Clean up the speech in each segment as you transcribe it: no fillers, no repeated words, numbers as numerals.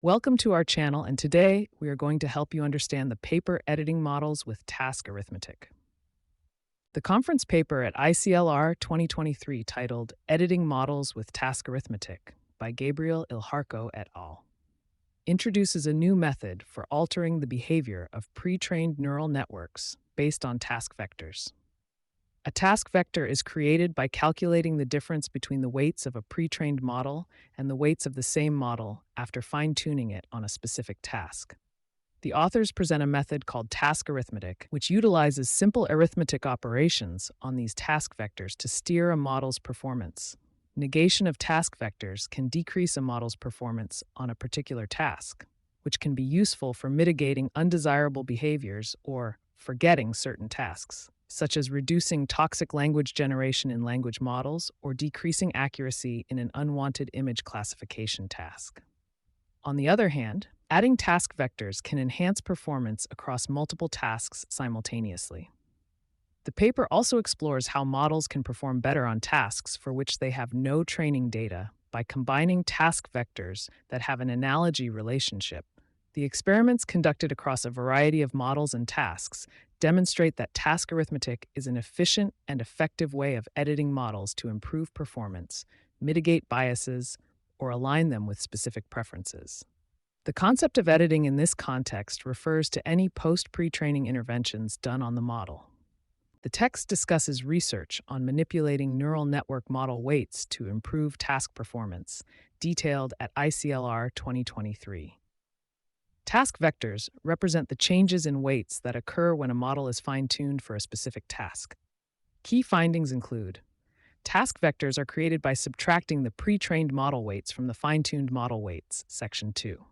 Welcome to our channel, and today we are going to help you understand the paper editing models with task arithmetic. The conference paper at ICLR 2023 titled Editing Models with Task Arithmetic by Gabriel Ilharco et al. Introduces a new method for altering the behavior of pre-trained neural networks based on task vectors. A task vector is created by calculating the difference between the weights of a pre-trained model and the weights of the same model after fine-tuning it on a specific task. The authors present a method called task arithmetic, which utilizes simple arithmetic operations on these task vectors to steer a model's performance. Negation of task vectors can decrease a model's performance on a particular task, which can be useful for mitigating undesirable behaviors or forgetting certain tasks, such as reducing toxic language generation in language models or decreasing accuracy in an unwanted image classification task. On the other hand, adding task vectors can enhance performance across multiple tasks simultaneously. The paper also explores how models can perform better on tasks for which they have no training data by combining task vectors that have an analogy relationship. The experiments conducted across a variety of models and tasks demonstrate that task arithmetic is an efficient and effective way of editing models to improve performance, mitigate biases, or align them with specific preferences. The concept of editing in this context refers to any post-pre-training interventions done on the model. The text discusses research on manipulating neural network model weights to improve task performance, detailed at ICLR 2023. Task vectors represent the changes in weights that occur when a model is fine-tuned for a specific task. Key findings include: task vectors are created by subtracting the pre-trained model weights from the fine-tuned model weights, Section 2.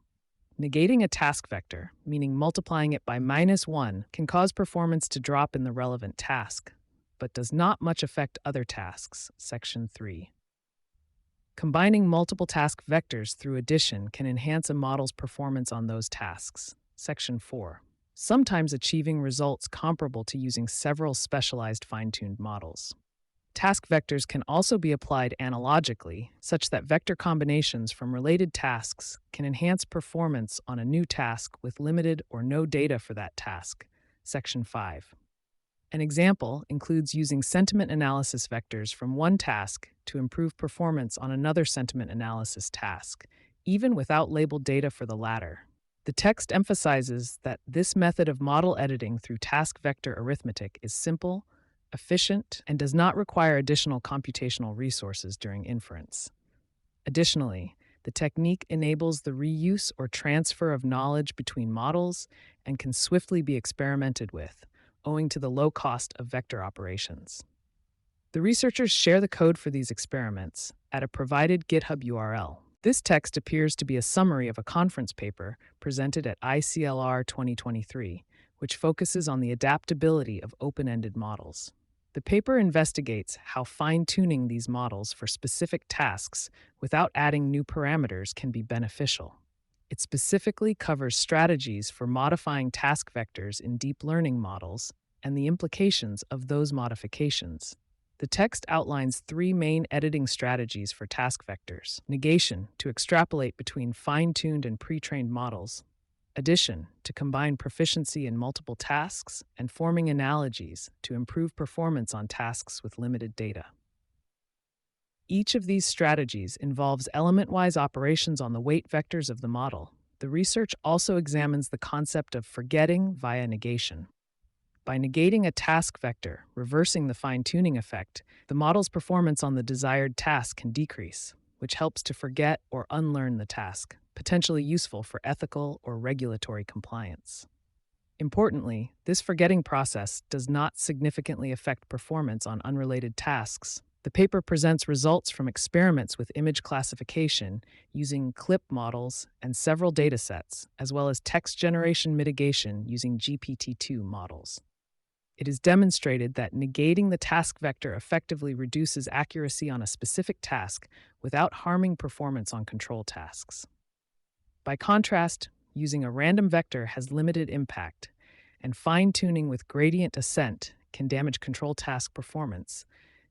Negating a task vector, meaning multiplying it by -1, can cause performance to drop in the relevant task, but does not much affect other tasks, Section 3. Combining multiple task vectors through addition can enhance a model's performance on those tasks, Section 4, sometimes achieving results comparable to using several specialized fine-tuned models. Task vectors can also be applied analogically, such that vector combinations from related tasks can enhance performance on a new task with limited or no data for that task, Section 5. An example includes using sentiment analysis vectors from one task to improve performance on another sentiment analysis task, even without labeled data for the latter. The text emphasizes that this method of model editing through task vector arithmetic is simple, efficient, and does not require additional computational resources during inference. Additionally, the technique enables the reuse or transfer of knowledge between models and can swiftly be experimented with, owing to the low cost of vector operations. The researchers share the code for these experiments at a provided GitHub URL. This text appears to be a summary of a conference paper presented at ICLR 2023, which focuses on the adaptability of open-ended models. The paper investigates how fine-tuning these models for specific tasks without adding new parameters can be beneficial. It specifically covers strategies for modifying task vectors in deep learning models and the implications of those modifications. The text outlines three main editing strategies for task vectors: negation, to extrapolate between fine-tuned and pre-trained models; addition, to combine proficiency in multiple tasks; and forming analogies, to improve performance on tasks with limited data. Each of these strategies involves element-wise operations on the weight vectors of the model. The research also examines the concept of forgetting via negation. By negating a task vector, reversing the fine-tuning effect, the model's performance on the desired task can decrease, which helps to forget or unlearn the task, potentially useful for ethical or regulatory compliance. Importantly, this forgetting process does not significantly affect performance on unrelated tasks. The paper presents results from experiments with image classification using CLIP models and several datasets, as well as text generation mitigation using GPT-2 models. It is demonstrated that negating the task vector effectively reduces accuracy on a specific task without harming performance on control tasks. By contrast, using a random vector has limited impact, and fine-tuning with gradient descent can damage control task performance.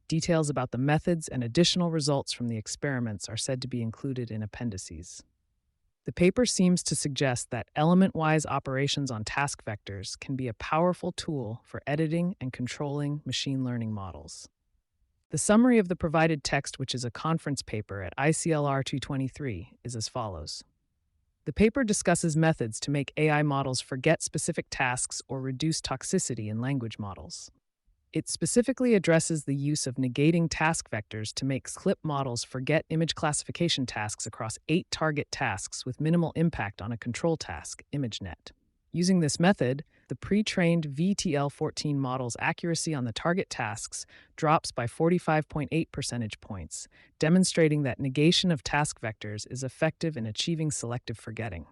Details about the methods and additional results from the experiments are said to be included in appendices. The paper seems to suggest that element-wise operations on task vectors can be a powerful tool for editing and controlling machine learning models. The summary of the provided text, which is a conference paper at ICLR 223, is as follows. The paper discusses methods to make AI models forget specific tasks or reduce toxicity in language models. It specifically addresses the use of negating task vectors to make CLIP models forget image classification tasks across 8 target tasks with minimal impact on a control task, ImageNet. Using this method, the pre-trained VTL-14 model's accuracy on the target tasks drops by 45.8 percentage points, demonstrating that negation of task vectors is effective in achieving selective forgetting.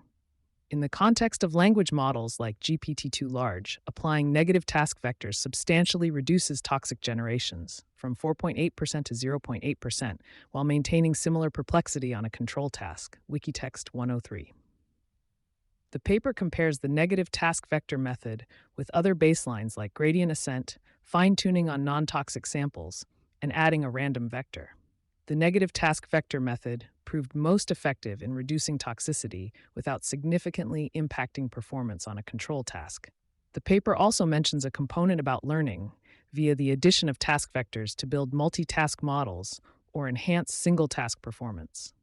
In the context of language models like GPT-2 Large, applying negative task vectors substantially reduces toxic generations, from 4.8% to 0.8%, while maintaining similar perplexity on a control task, Wikitext 103. The paper compares the negative task vector method with other baselines like gradient ascent, fine-tuning on non-toxic samples, and adding a random vector. The negative task vector method proved most effective in reducing toxicity without significantly impacting performance on a control task. The paper also mentions a component about learning via the addition of task vectors to build multitask models or enhance single-task performance.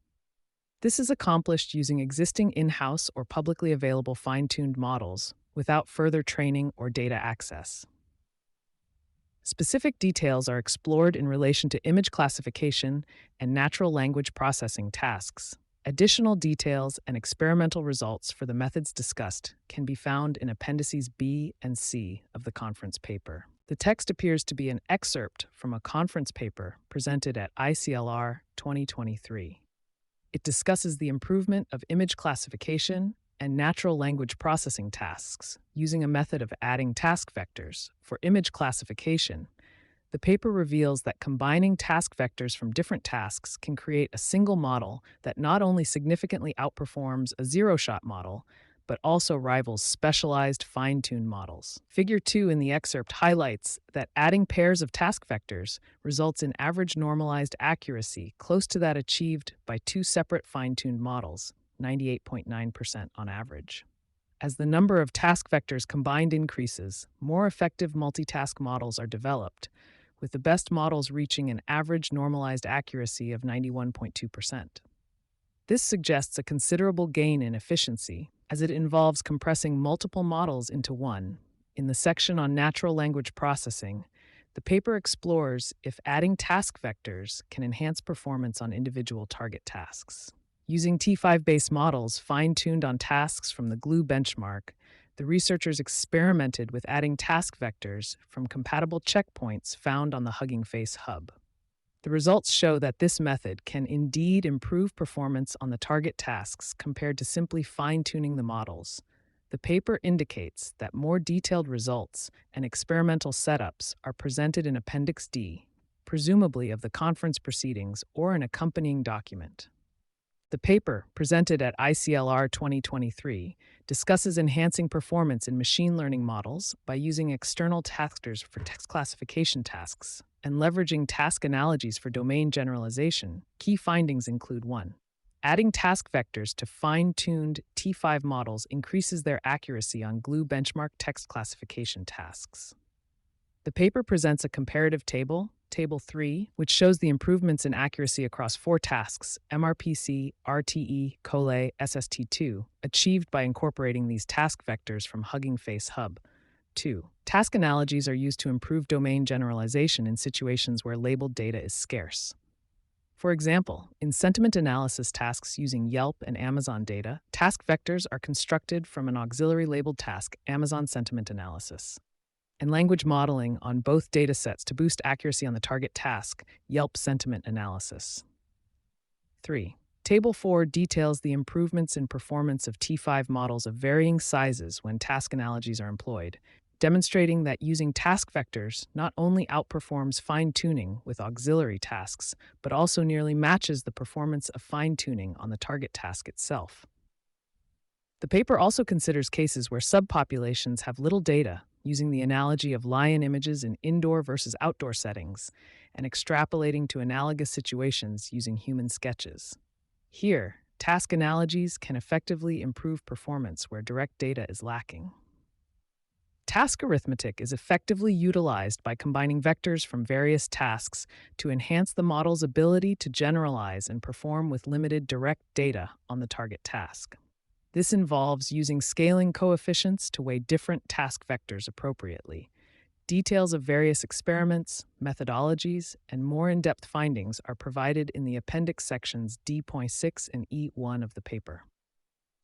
This is accomplished using existing in-house or publicly available fine-tuned models without further training or data access. Specific details are explored in relation to image classification and natural language processing tasks. Additional details and experimental results for the methods discussed can be found in Appendices B and C of the conference paper. The text appears to be an excerpt from a conference paper presented at ICLR 2023. It discusses the improvement of image classification and natural language processing tasks using a method of adding task vectors. For image classification, the paper reveals that combining task vectors from different tasks can create a single model that not only significantly outperforms a zero-shot model, but also rivals specialized fine-tuned models. Figure 2 in the excerpt highlights that adding pairs of task vectors results in average normalized accuracy close to that achieved by 2 separate fine-tuned models, 98.9% on average. As the number of task vectors combined increases, more effective multitask models are developed, with the best models reaching an average normalized accuracy of 91.2%. This suggests a considerable gain in efficiency, as it involves compressing multiple models into one. In the section on natural language processing, the paper explores if adding task vectors can enhance performance on individual target tasks. Using T5-based models fine-tuned on tasks from the GLUE benchmark, the researchers experimented with adding task vectors from compatible checkpoints found on the Hugging Face hub. The results show that this method can indeed improve performance on the target tasks compared to simply fine-tuning the models. The paper indicates that more detailed results and experimental setups are presented in Appendix D, presumably of the conference proceedings or an accompanying document. The paper, presented at ICLR 2023, discusses enhancing performance in machine learning models by using external taskers for text classification tasks and leveraging task analogies for domain generalization. Key findings include 1. Adding task vectors to fine-tuned T5 models increases their accuracy on GLUE benchmark text classification tasks. The paper presents a comparative table, Table 3, which shows the improvements in accuracy across 4 tasks, MRPC, RTE, COLE, SST2, achieved by incorporating these task vectors from Hugging Face Hub. 2. Task analogies are used to improve domain generalization in situations where labeled data is scarce. For example, in sentiment analysis tasks using Yelp and Amazon data, task vectors are constructed from an auxiliary labeled task, Amazon Sentiment Analysis. And language modeling on both datasets to boost accuracy on the target task, Yelp Sentiment Analysis. 3. Table 4 details the improvements in performance of T5 models of varying sizes when task analogies are employed, demonstrating that using task vectors not only outperforms fine-tuning with auxiliary tasks, but also nearly matches the performance of fine-tuning on the target task itself. The paper also considers cases where subpopulations have little data, using the analogy of lion images in indoor versus outdoor settings, and extrapolating to analogous situations using human sketches. Here, Task analogies can effectively improve performance where direct data is lacking. Task arithmetic is effectively utilized by combining vectors from various tasks to enhance the model's ability to generalize and perform with limited direct data on the target task. This involves using scaling coefficients to weigh different task vectors appropriately. Details of various experiments, methodologies, and more in-depth findings are provided in the appendix sections D.6 and E1 of the paper.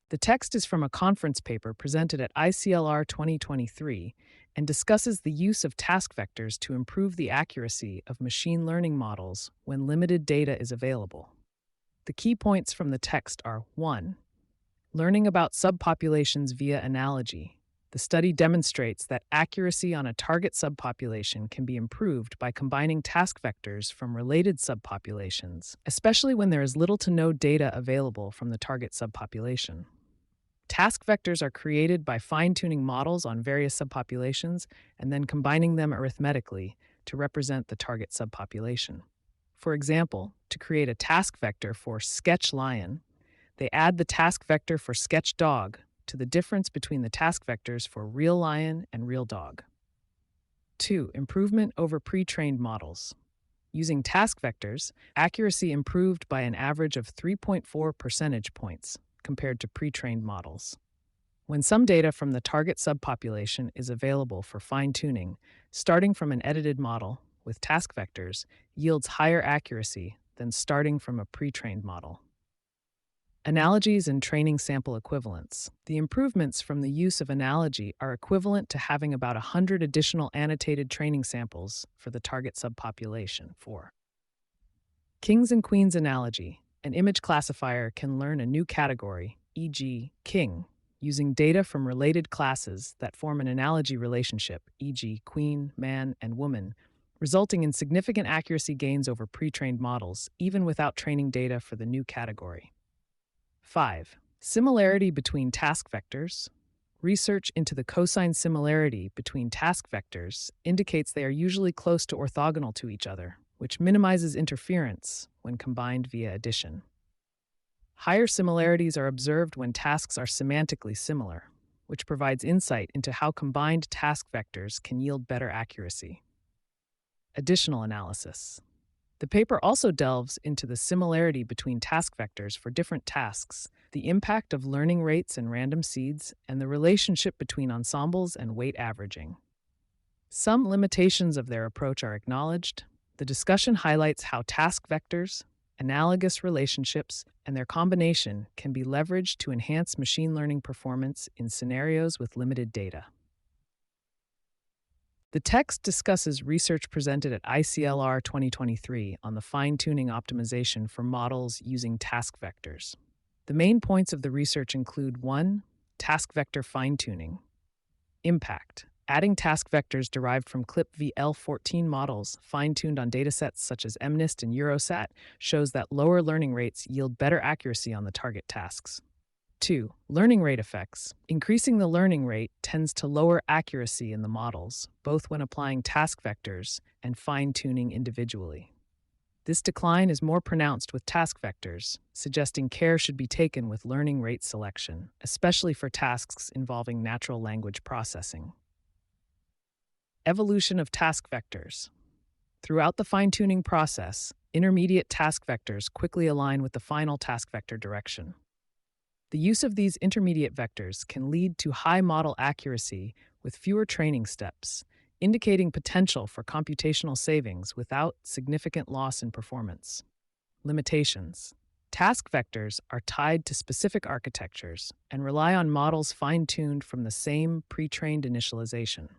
The text is from a conference paper presented at ICLR 2023 and discusses the use of task vectors to improve the accuracy of machine learning models when limited data is available. The key points from the text are: 1. Learning about subpopulations via analogy. The study demonstrates that accuracy on a target subpopulation can be improved by combining task vectors from related subpopulations, especially when there is little to no data available from the target subpopulation. Task vectors are created by fine-tuning models on various subpopulations and then combining them arithmetically to represent the target subpopulation. For example, to create a task vector for sketch lion, they add the task vector for sketch dog to the difference between the task vectors for real lion and real dog. 2. Improvement over pre-trained models. Using task vectors, accuracy improved by an average of 3.4 percentage points compared to pre-trained models. When some data from the target subpopulation is available for fine-tuning, starting from an edited model with task vectors yields higher accuracy than starting from a pre-trained model. Analogies and training sample equivalence. The improvements from the use of analogy are equivalent to having about 100 additional annotated training samples for the target subpopulation. 4. Kings and queens analogy. An image classifier can learn a new category, e.g., king, using data from related classes that form an analogy relationship, e.g., queen, man, and woman, resulting in significant accuracy gains over pre-trained models, even without training data for the new category. 5. Similarity between task vectors. Research into the cosine similarity between task vectors indicates they are usually close to orthogonal to each other, which minimizes interference when combined via addition. Higher similarities are observed when tasks are semantically similar, which provides insight into how combined task vectors can yield better accuracy. Additional analysis. The paper also delves into the similarity between task vectors for different tasks, the impact of learning rates and random seeds, and the relationship between ensembles and weight averaging. Some limitations of their approach are acknowledged. The discussion highlights how task vectors, analogous relationships, and their combination can be leveraged to enhance machine learning performance in scenarios with limited data. The text discusses research presented at ICLR 2023 on the fine-tuning optimization for models using task vectors. The main points of the research include: 1. Task vector fine-tuning. Impact. Adding task vectors derived from CLIP-VL14 models, fine-tuned on datasets such as MNIST and Eurosat, shows that lower learning rates yield better accuracy on the target tasks. 2. Learning rate effects. Increasing the learning rate tends to lower accuracy in the models, both when applying task vectors and fine-tuning individually. This decline is more pronounced with task vectors, suggesting care should be taken with learning rate selection, especially for tasks involving natural language processing. Evolution of task vectors. Throughout the fine-tuning process, intermediate task vectors quickly align with the final task vector direction. The use of these intermediate vectors can lead to high model accuracy with fewer training steps, indicating potential for computational savings without significant loss in performance. Limitations. Task vectors are tied to specific architectures and rely on models fine-tuned from the same pre-trained initialization.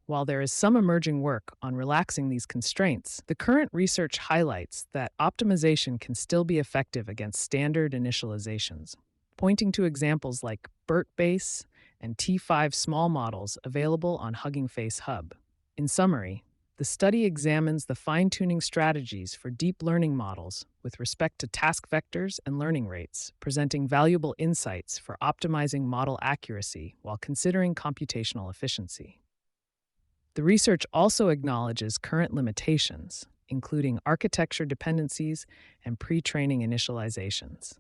While there is some emerging work on relaxing these constraints, the current research highlights that optimization can still be effective against standard initializations, pointing to examples like BERT-base and T5 small models available on Hugging Face Hub. In summary, the study examines the fine-tuning strategies for deep learning models with respect to task vectors and learning rates, presenting valuable insights for optimizing model accuracy while considering computational efficiency. The research also acknowledges current limitations, including architecture dependencies and pre-training initializations.